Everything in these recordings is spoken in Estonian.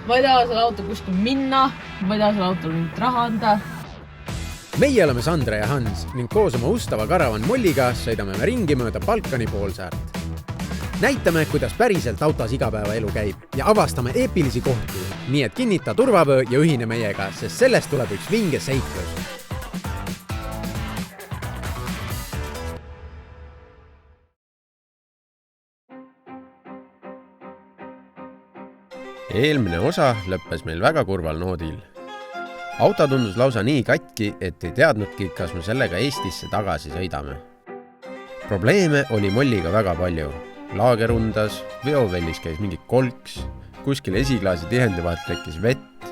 ma ei taha selle auto kuskil minna, ma ei taha selle autole mingit raha anda. Meie oleme Sandra ja Hans ning koos oma ustava karavan Molliga sõidame me ringi mööda Balkani poolsaart. Näitame, kuidas päriselt autos igapäevaelu käib ja avastame eepilisi kohti, nii et kinnita turvavöö ja ühine meiega, sest sellest tuleb üks vinge seiklus. Eelmine osa lõppes meil väga kurval noodil. Auto tundus lausa nii katki, et ei teadnudki, kas me sellega Eestisse tagasi sõidame. Probleeme oli Molliga väga palju. Laager undas, veovellis käis mingi kolks, kuskil esiklaasi tihendi vahelt tekkis vett,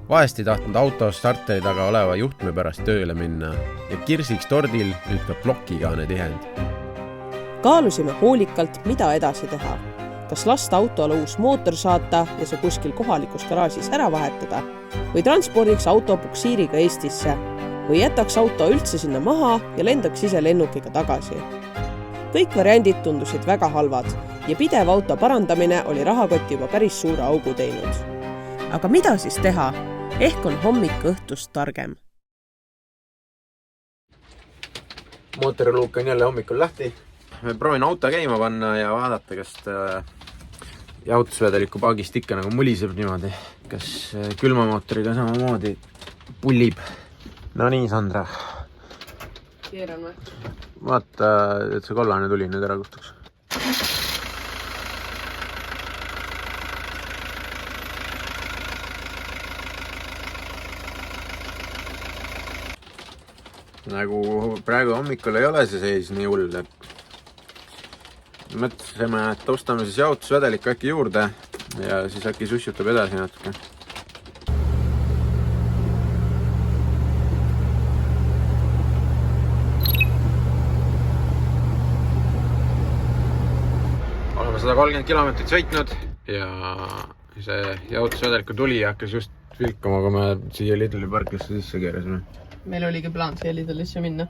vahest ei tahtnud auto starteri taga oleva juhtme pärast tööle minna ja kirsiks tordil nüüd ka plokigaane tihend. Kaalusime hoolikalt, mida edasi teha. Kas lasta autole uus mootor saata ja see kuskil kohalikus garaažis ära vahetada või transpordiks auto puksiiriga Eestisse või jätaks auto üldse sinna maha ja lendaks ise lennukiga tagasi. Kõik variandid tundusid väga halvad ja pidev auto parandamine oli rahakoti juba päris suure augu teinud. Aga mida siis teha? Ehk on hommik õhtust targem. Mootoriluuk on jälle hommikul lahti. Me proovin auto käima panna ja vaadata, kas jahutusvedeliku paagist ikka nagu muliseb niimoodi. Kas külmamootoriga samamoodi pullib. No nii, Sandra. Keeran või? Vaata, et see kollane tuli nüüd ära kustuks. Nagu praegu hommikul ei ole see seis nii hull, et mõtlesime, et ostame siis jahutusvedeliku äkki juurde ja siis äkki susjutab edasi natuke. Oleme 130 kilomeetrit sõitnud ja see jahutusvedeliku tuli hakkas just vilkama, kui me siia Lidli parklisse sisse keerasime. Meil oligi plaan siia Lidlisse minna,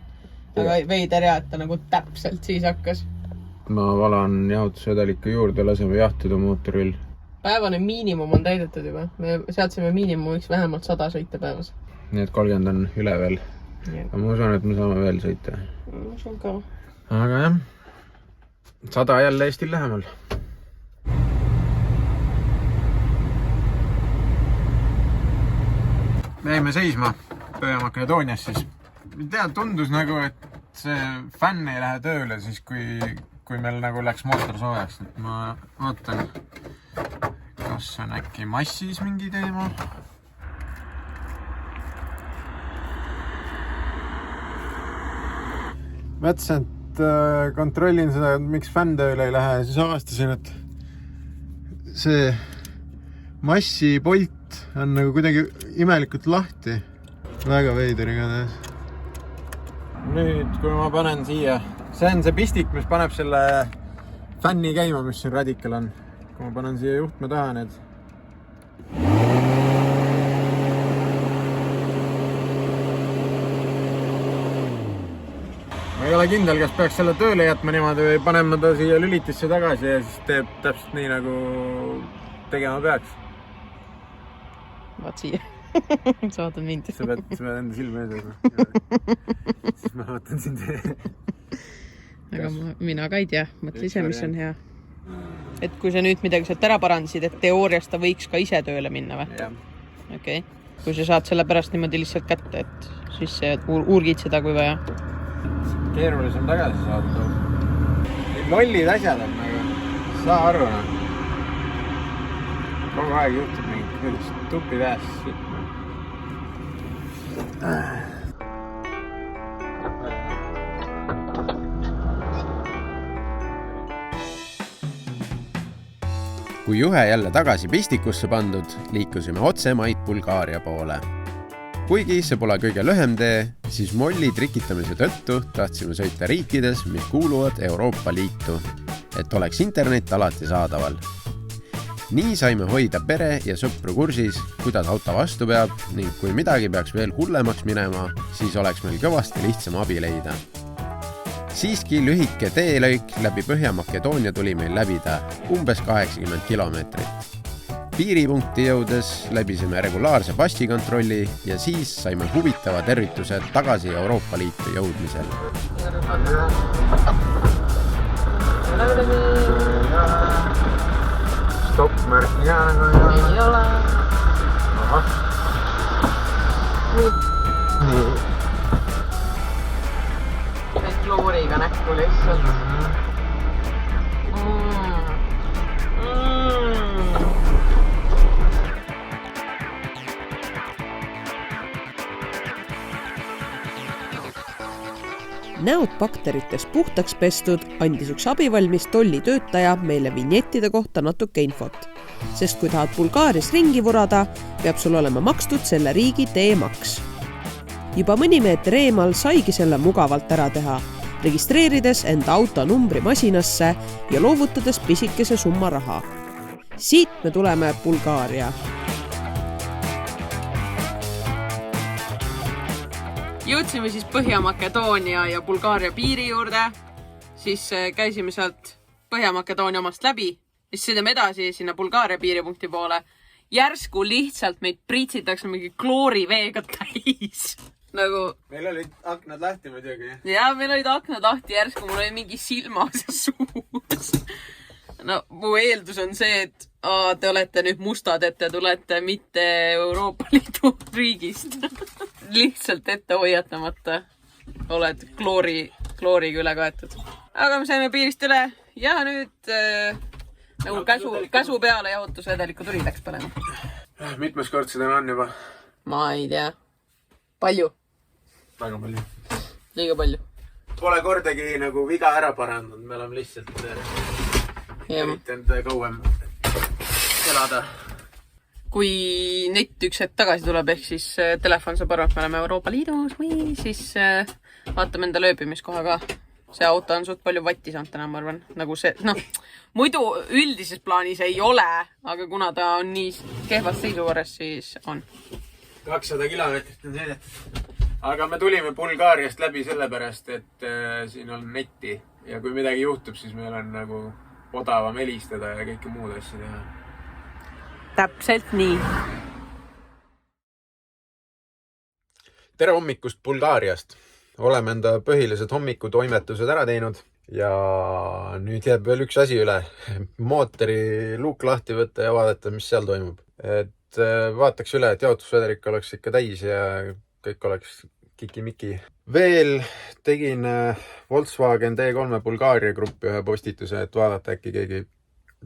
aga veider ja, et ta nagu täpselt siis hakkas. Ma valan jahutusvedeliku juurde, laseme jahtida mootoril. Päevane miinimum on täidetud juba. Me seadsime miinimumiks vähemalt 100 sõita päevas. Nii et 30 on üle veel. Aga ma usun, et me saame veel sõita. Ma usun ka. Aga jah, 100 jälle Eestil lähemal. Me jäime seisma Põhja-Makedoonias siis. Tead, tundus nagu, et see fänn ei lähe tööle siis, kui meil nagu läks mootor soojaks. Ma vaatan, kas on äkki massis mingi teema. Mõtlesin, et kontrollin seda, miks fänn tööle ei lähe ja siis avastasin, et see massipolt on nagu kuidagi imelikult lahti. Väga veider igatahes. Nüüd, kui ma panen siia, see on see pistik, mis paneb selle fänni käima, mis siin radikal on. Kui ma panen siia juhtme taha need. Ma ei ole kindel, kas peaks selle tööle jätma niimoodi või panema ta siia lülitisse tagasi ja siis teeb täpselt nii, nagu tegema peaks. Vaat siia. Sa vaatad mind. Sa pead enda silme ees. Siis ma vaatan sind. Aga mina ka ei tea. Mõtle ise, mis on hea. Et kui sa nüüd midagi sealt ära parandasid, et teoorias ta võiks ka ise tööle minna või? Jah. Okei. Kui sa saad selle pärast niimoodi lihtsalt kätte, et siis uurgid seda kui vaja. Keerulisem tagasi saada. Lollid asjad on nagu. Saa aru. Kogu aeg juhtub mingit tupi tähes. Kui juhe jälle tagasi pistikusse pandud, liikusime otse maid Bulgaaria poole. Kuigi see pole kõige lühem tee, siis Molli trikitamise tõttu tahtsime sõita riikides, mis kuuluvad Euroopa Liitu, et oleks internet alati saadaval. Nii saime hoida pere ja sõpru kursis, kuidas auto vastu peab ning kui midagi peaks veel hullemaks minema, siis oleks meil kõvasti lihtsam abi leida. Siiski lühike teelõik läbi Põhja-Makedoonia tuli meil läbida umbes 80 kilomeetrit. piiripunkti jõudes läbisime regulaarse passikontrolli ja siis saime huvitava tervituse tagasi Euroopa Liitu jõudmisel. Stopp-märk ei ole. Need klooriga näkku lihtsalt. Näod bakterites puhtaks pestud andis üks abivalmis tollitöötaja meile vinjettide kohta natuke infot. Sest kui tahad Bulgaarias ringi vurada, peab sul olema makstud selle riigi teemaks. Juba mõni meeter eemal saigi selle mugavalt ära teha, registreerides enda auto numbri masinasse ja loovutades pisikese summa raha. Siit me tuleme Bulgaaria. Jõudsime siis Põhja-Makedoonia ja Bulgaaria piiri juurde, siis käisime sealt Põhja-Makedoonia omast läbi, siis sõidame edasi sinna Bulgaaria piiripunkti poole. Järsku lihtsalt meid priitsitakse mingi klooriveega täis. Nagu... Meil olid aknad lahti muidugi. Ja, meil olid aknad lahti, järsku mul oli mingi silmas ja suus. No, mu eeldus on see, et te olete nüüd mustad, et te tulete mitte Euroopa Liidu riigist. Lihtsalt ette hoiatamata oled klooriga üle kaetud. Aga me saime piirist üle ja nüüd nagu käsu peale jahutusvedeliku tuli läks põlema. Mitmes kord seda on juba? Ma ei tea. Palju? Väga palju. Liiga palju. Pole kordagi nagu viga ära parandanud, me oleme lihtsalt üritanud kauem elada. Kui net üks hetk tagasi tuleb, ehk siis telefon saab aru, et me oleme Euroopa Liidus või siis vaatame enda lööbimiskoha ka. See auto on suht palju vatti saanud täna, ma arvan. Nagu see, muidu üldises plaanis ei ole, aga kuna ta on nii kehvas seisukorras, siis on. 200 kilomeetrit on sõidetud. Aga me tulime Bulgaariast läbi sellepärast, et siin on netti ja kui midagi juhtub, siis meil on nagu odavam helistada ja kõike muud asja teha. Täpselt nii. Tere hommikust Bulgaariast. Oleme enda põhilised hommikutoimetused ära teinud ja nüüd jääb veel üks asi üle. Mootori luuk lahti võtta ja vaadata, mis seal toimub. Et vaataks üle, et jaotusvedelik oleks ikka täis ja kõik oleks kiki-miki. Veel tegin Volkswagen D3 Bulgaaria gruppi ühe postituse, et vaadata äkki keegi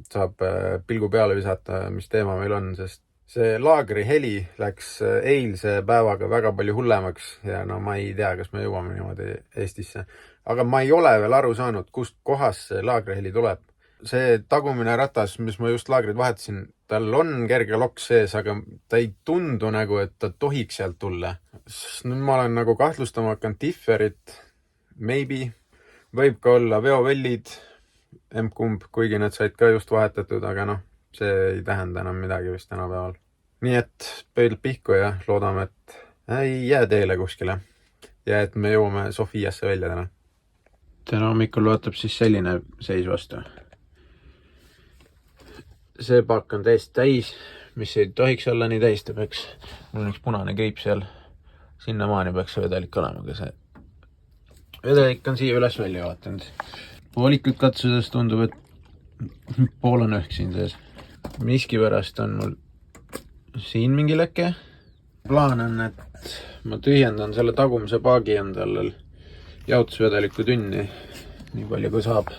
saab pilgu peale visata, mis teema meil on, sest see laagri heli läks eilse päevaga väga palju hullemaks ja no ma ei tea, kas me jõuame niimoodi Eestisse. Aga ma ei ole veel aru saanud, kust kohast see laagri heli tuleb. See tagumine ratas, mis ma just laagrid vahetasin, tal on kerge loks sees, aga ta ei tundu nagu, et ta tohiks sealt tulla. Nüüd ma olen nagu kahtlustama hakanud differit, maybe, võib ka olla veovellid, M-kumb, kuigi need said ka just vahetatud, aga noh, see ei tähenda enam midagi vist tänapäeval. Nii et pöidl pihku ja loodame, et ei jää teele kuskile ja et me jõuame Sofiasse välja täna. Täna hommikul vaatab siis selline seis vastu. See pakk on täiesti täis, mis ei tohiks olla nii täis, ta peaks, mul on üks punane kriip seal, sinna maani peaks see vedelik olema, aga see vedelik on siia üles välja vaatanud. Poolikut katsudes tundub, et pool on õhk siin sees. Miski pärast on mul siin mingi leke. Plaan on, et ma tühjendan selle tagumise paagi endal jaotusvedeliku tünni, nii palju kui saab.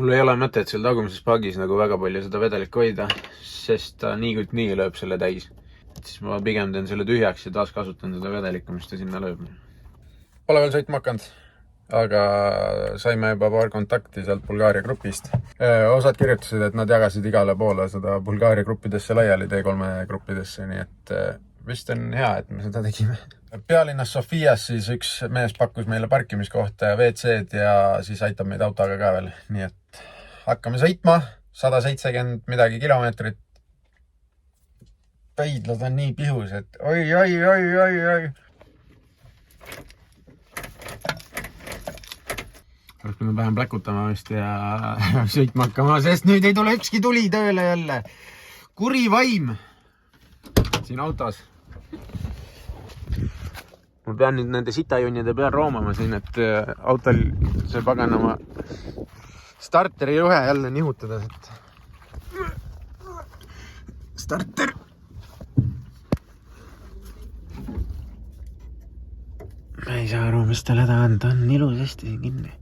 Mul ei ole mõtet seal tagumises paagis nagu väga palju seda vedelikku hoida, sest ta nii lööb selle täis. Siis ma pigem teen selle tühjaks ja taas kasutan seda vedelikku, mis ta sinna lööb. Pole veel sõitma hakanud, aga saime juba paar kontakti sealt Bulgaaria grupist. Osad kirjutasid, et nad jagasid igale poole seda Bulgaaria gruppidesse laiali, D3 gruppidesse, nii et vist on hea, et me seda tegime. Pealinnas Sofias siis üks mees pakkus meile parkimiskohta ja WC-d ja siis aitab meid autoga ka veel. Nii et hakkame sõitma, 170 midagi kilomeetrit. Peidlad on nii pihus, et oi. oleks pidanud vähem pläkutama vist ja sõitma hakkama, sest nüüd ei tule ükski tuli tööle jälle. Kuri vaim siin autos. Ma pean nüüd nende sitajunnide peal roomama siin, et autol see paganama starteri juhe jälle nihutada. Starter. Ma ei saa aru, mis tal häda on, ta on ilusasti siin kinni.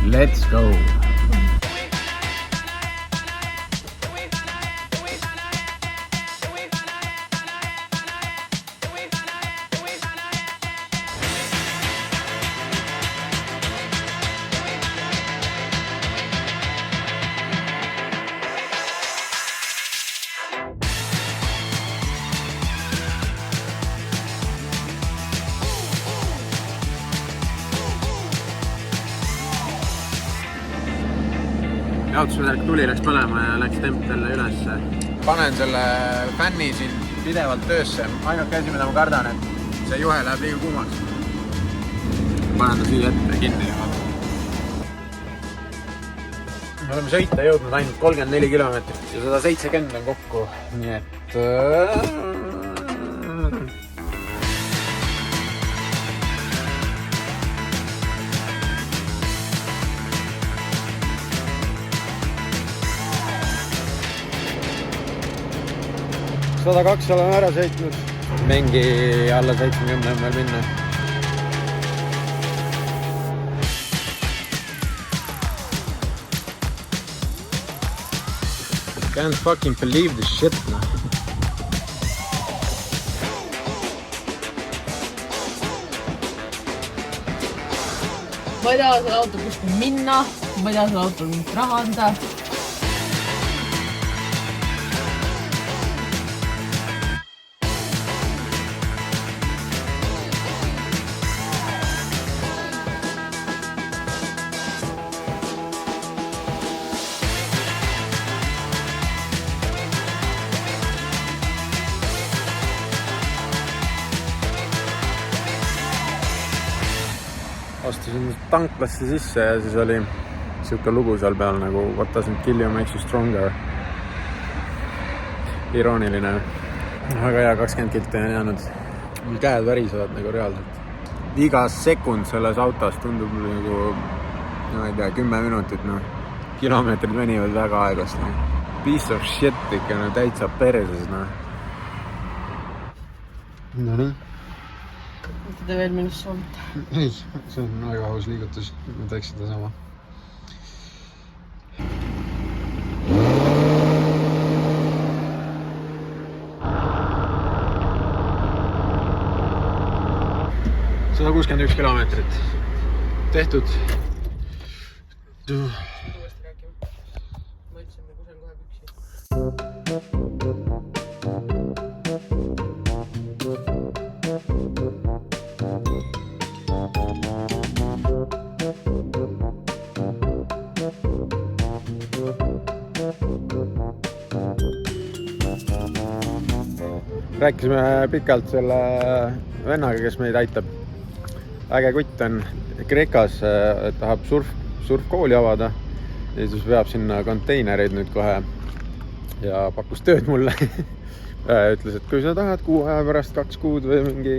Let's go! Jaotusvedelik tuli läks põlema ja läks temp jälle ülesse. Panen selle fänni siin pidevalt töösse. Ainult käsi, mida ma kardan, et see juhe läheb liiga kuumaks. Panen ta siia ette kinni ja vaata. Me oleme sõita jõudnud ainult 34 kilomeetrit ja 170 on kokku. Nii et... 102 oleme ära sõitnud. Mingi alla 70 on veel minna. Can't fucking believe this shit, noh. Ma ei taha selle auto kuskil minna, ma ei taha selle auto mingit raha anda. Astusin tanklasse sisse ja siis oli siuke lugu seal peal nagu What doesn't kill you makes you stronger. Irooniline. Väga hea, 20 kilti on jäänud. Mul käed värisevad nagu reaalselt. Iga sekund selles autos tundub nagu, ma ei tea, 10 minutit, noh. Kilomeetrid venivad väga aegast. Piece of shit ikka, no täitsa perses, noh. No nii. Te veel minust soovita? Ei, see on väga aus liigutus. Ma teeks seda sama. Seda 61 kilomeetrit tehtud. Uuesti rääkima. Ma ütlesin, me kusen kohe püksi. Rääkisime pikalt selle vennaga, kes meid aitab. Äge kutt on Kreekas, tahab surfkooli avada ja siis veab sinna konteinereid nüüd kohe ja pakkus tööd mulle. Ütles, et kui sa tahad 6 aja pärast 2 kuud või mingi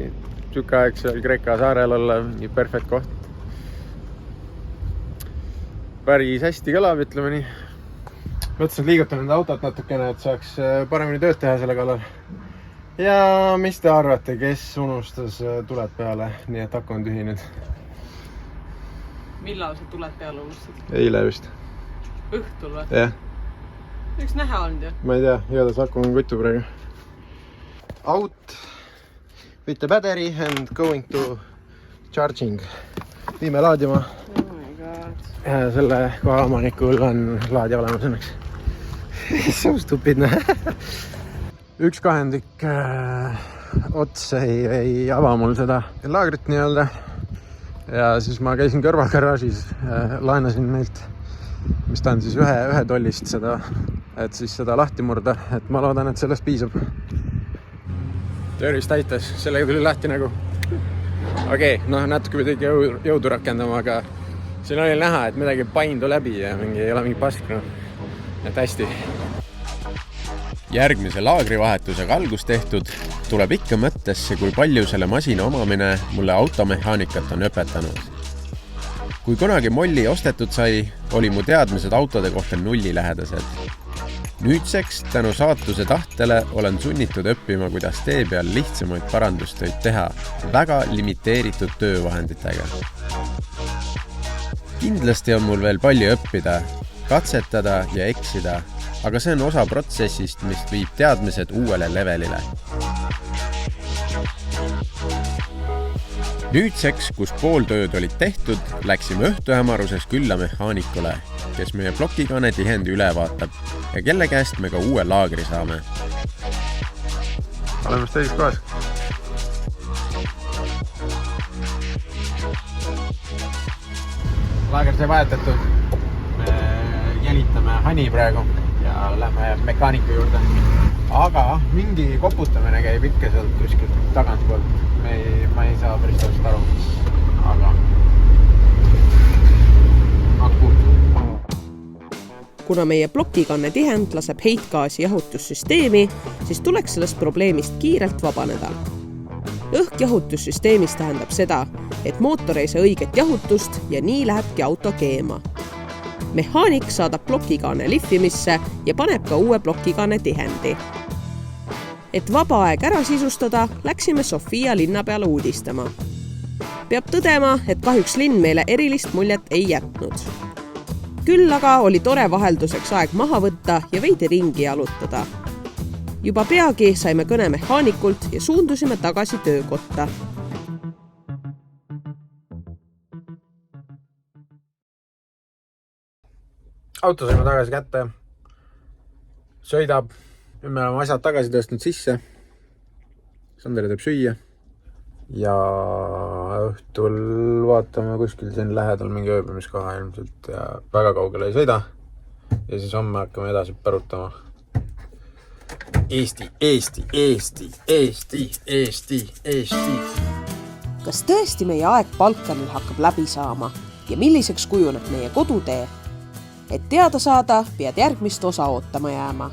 siuke aeg seal Kreeka saarel olla, nii perfekt koht. Päris hästi kõlab, ütleme nii. Mõtlesin, et liigutan enda autot natukene, et saaks paremini tööd teha selle kallal. Ja mis te arvate, kes unustas tuled peale, nii et aku on tühi nüüd? Millal sa tuled peale unustad? Eile vist. Õhtul või? Jah. Üks näha olnud ju? Ma ei tea, igatahes aku on kutu praegu. Out with the battery and going to charging. Viime laadima. Oh my god. Ja selle koha omanikul on laadja olemas õnneks. So stupid, ne? Üks kahendik ots ei ava mul seda laagrit nii-öelda. Ja siis ma käisin kõrval garaažis, laenasin neilt, mis ta on siis ühe tollist seda et siis seda lahti murda, et ma loodan, et sellest piisab. Tervist aitas, sellega tuli lahti nagu. Okei, natuke pidi jõudu rakendama, aga siin oli näha, et midagi paindu läbi ja ei ole mingi pask. Et hästi. Järgmise laagrivahetusega algus tehtud, tuleb ikka mõttesse, kui palju selle masina omamine mulle automehaanikat on õpetanud. Kui kunagi Molli ostetud sai, oli mu teadmised autode kohta nullilähedased. Nüüdseks tänu saatuse tahtele olen sunnitud õppima, kuidas tee peal lihtsamaid parandustöid teha väga limiteeritud töövahenditega. Kindlasti on mul veel palju õppida, katsetada ja eksida, aga see on osa protsessist, mis viib teadmised uuele levelile. Nüüdseks, kus pool tööd olid tehtud, läksime õhtuhämaruses külla mehaanikule, kes meie plokikaane tihendi üle vaatab ja kelle käest me ka uue laagri saame. Oleme teises kohas. Laager sai vahetatud. Me jälitame hani praegu ja lähme mekaaniku juurde. Aga mingi koputamine käib ikka sealt kuskilt tagantpoolt. Ma ei saa päris täpselt aru, aga Kuna meie plokikanne tihend laseb heitgaasi jahutussüsteemi, siis tuleks sellest probleemist kiirelt vabaneda. Õhkjahutussüsteemis tähendab seda, et mootor ei saa õiget jahutust ja nii lähebki auto keema. Mehaanik saadab plokikanne lihvimisse ja paneb ka uue plokikanne tihendi. Et vaba aeg ära sisustada, läksime Sofia linna peale uudistama. Peab tõdema, et kahjuks linn meile erilist muljet ei jätnud. Küll aga oli tore vahelduseks aeg maha võtta ja veidi ringi jalutada. Juba peagi saime kõne mehaanikult ja suundusime tagasi töökotta. Auto saime tagasi kätte. Sõidab. Nüüd me oleme asjad tagasi tõstnud sisse. Sanderi teeb süüa. Ja õhtul vaatame kuskil siin lähedal mingi ööbimiskoha ilmselt ja väga kaugele ei sõida. Ja siis homme hakkame edasi pärutama. Eesti, Eesti, Eesti, Eesti, Eesti, Eesti. Kas tõesti meie aeg Balkanil hakkab läbi saama ja milliseks kujuneb meie kodutee? Et teada saada, pead järgmist osa ootama jääma.